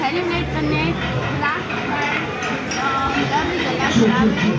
Celebrate करने last गला खराब है।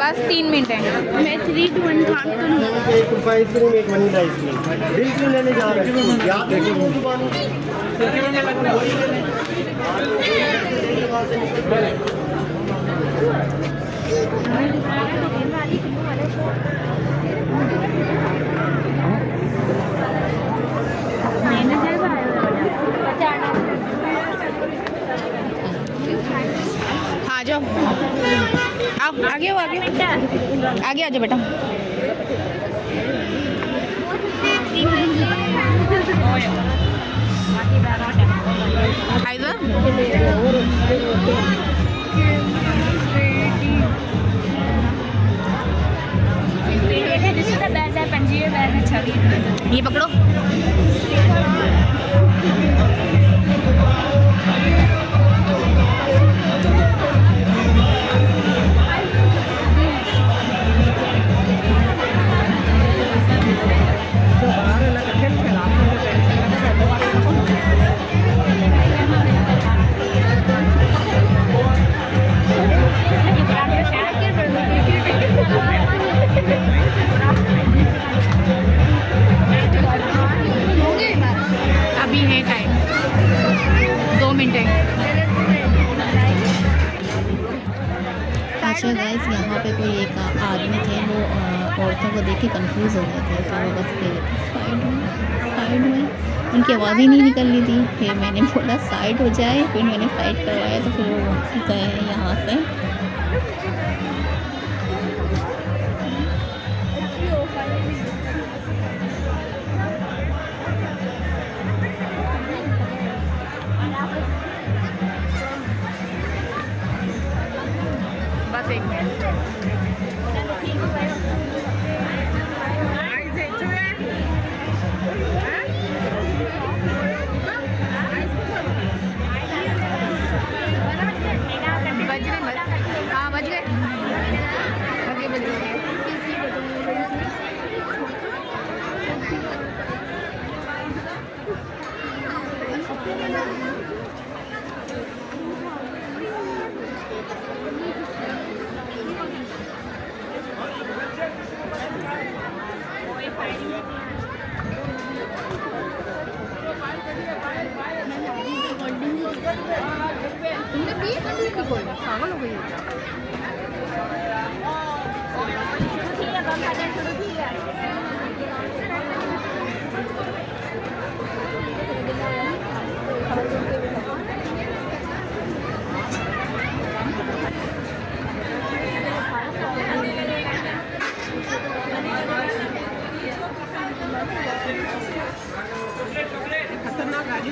बस 3 मिनट है। मैं 3 to 1 काउंट करूँगा। एक रुपया आइसक्रीम, एक वनीला आइसक्रीम। बिल क्यों लेने जा रहे हो? याद रखिए वो दुकान। हाँ जाओ, आओ आगे हो, आगे आगे आ जाओ बेटा। इधर ये पकड़ो। अभी है टाइम 2 मिनट है। अच्छा गाइस, यहाँ पे कोई एक आदमी थे, वो औरतों को देख के कंफ्यूज हो गए थे, तो वो बस साइड में उनकी आवाज़ ही नहीं निकल रही थी। फिर मैंने बोला साइड हो जाए, फिर मैंने साइड करवाया, तो फिर वो गए यहाँ से। बस 1 मिनट। बज गए, हाँ बज गए, आगे बज गए। तुमने पिए पागल हो गई हो क्या? ठीक है, बम खा छोड़ो, ठीक है। ये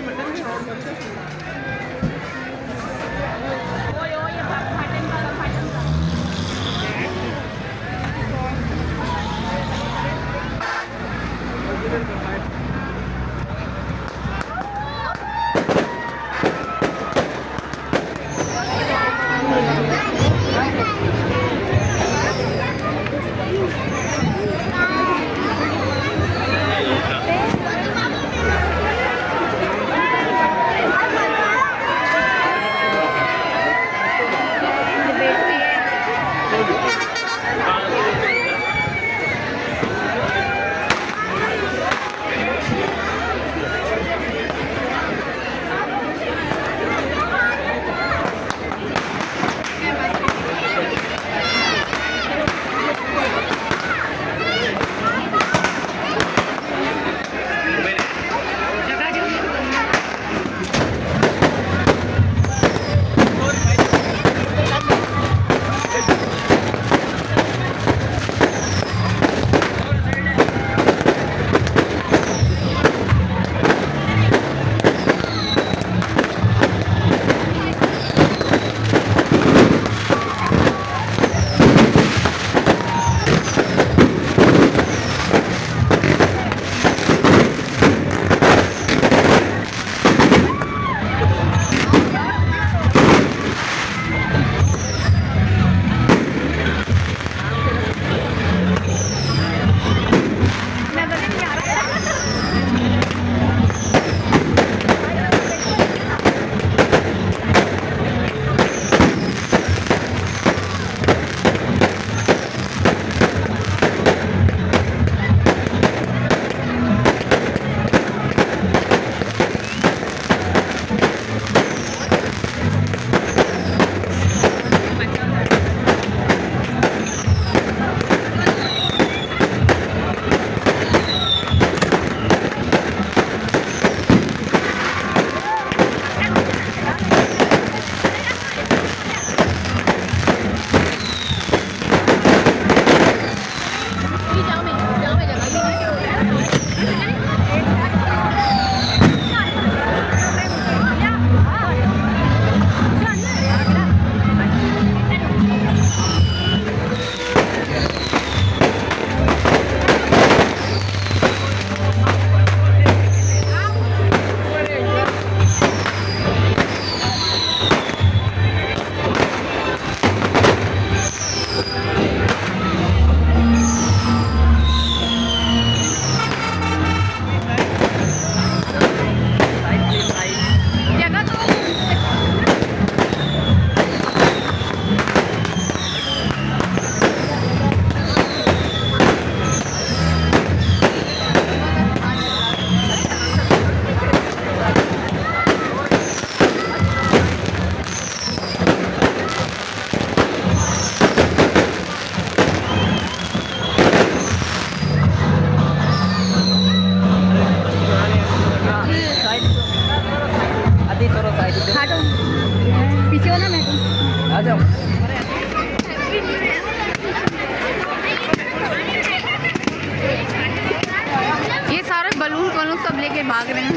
सारे बलून वलून सब लेके भाग रहे हैं।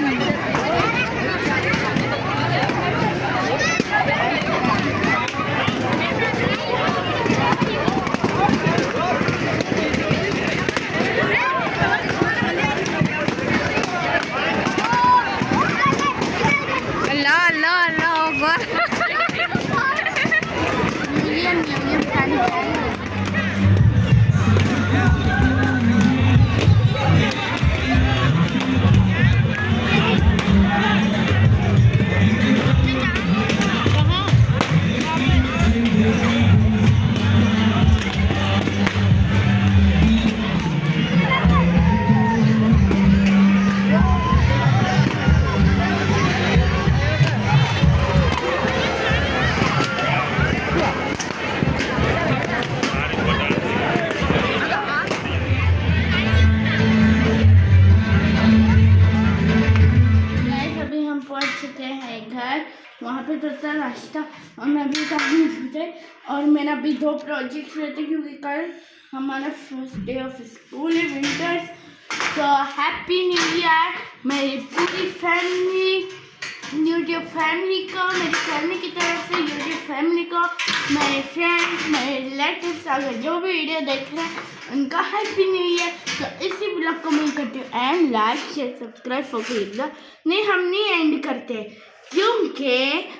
अल्लाह अल्लाह अल्लाह अकबर। वहाँ पे तो था नाश्ता और मैं भी था और मेरा अभी 2 प्रोजेक्ट्स रहते क्योंकि कल हमारा फर्स्ट डे ऑफ स्कूल है विंटर्स। तो हैप्पी न्यू ईयर मेरी पूरी फैमिली यूट्यूब फैमिली को, मेरी फैमिली की तरफ से यूट्यूब फैमिली को, मेरे फ्रेंड्स, मेरे रिलेटिव्स अगर जो भी वीडियो देख रहे हैं उनका हैप्पी न्यू ईयर। तो इसी ब्लॉग को मैं करती हूँ and like share subscribe for video. नहीं, हम नहीं एंड करते क्योंकि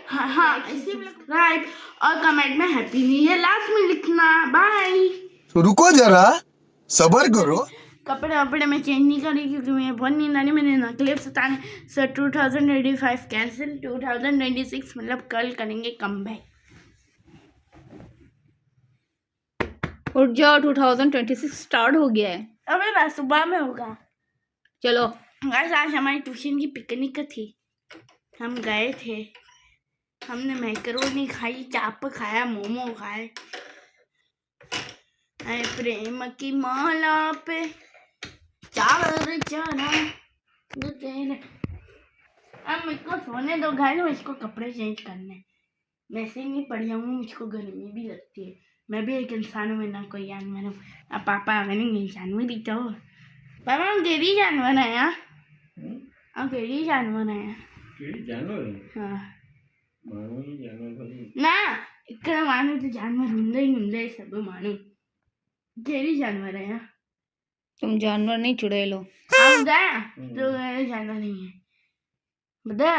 हाँ इसी सब्सक्राइब और कमेंट में हैप्पी न्यू ईयर लास्ट में लिखना। बाय। तो रुको जरा, सबर करो। कपड़े वपड़े मैं चेंज नहीं करी क्योंकि मैं बहुत नींद आ रही, मैंने ना क्लिप्स उतारे। सर 2025 कैंसिल, 2026 मतलब कल करेंगे कम बैक। उठ जाओ, 2026 स्टार्ट हो गया है। अबे ना सुबह में होगा। चलो गाइस आज हमारी ट्यूशन की पिकनिक थी, हम गए थे, हमने मैकरोनी खाई, चाप खाया, मोमो खाए। ऐ प्रेम की माला पे चावल चना तेरे। अब मुझको सोने दो गाइस, मुझको कपड़े चेंज करने। वैसे ही नहीं पढ़ी हूँ, मुझको गर्मी भी लगती है। मैं भी एक इंसान हूँ, ना कोई जानवर हूँ। अब पापा अगर जानवर ही तो पापा हम केड़ी जानवर है यार, हम केड़ी जानवर है हाँ ना ఇక్కడ मानू तो जानवर हुंदे ही हुंदे सब मानू केड़ी जानवर है यार। तुम जानवर नहीं, चुड़ैल हो। हम गए तो मेरे जानवर नहीं है बता।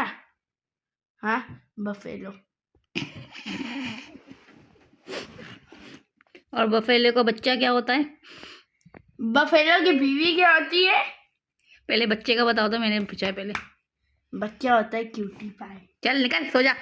हाँ बफेलो। और बफेले का बच्चा क्या होता है? बफेलो की बीवी क्या होती है? पहले बच्चे का बताओ तो, मैंने पूछा है पहले। बच्चा होता है क्यूटी पाई। चल निकल, सो जा।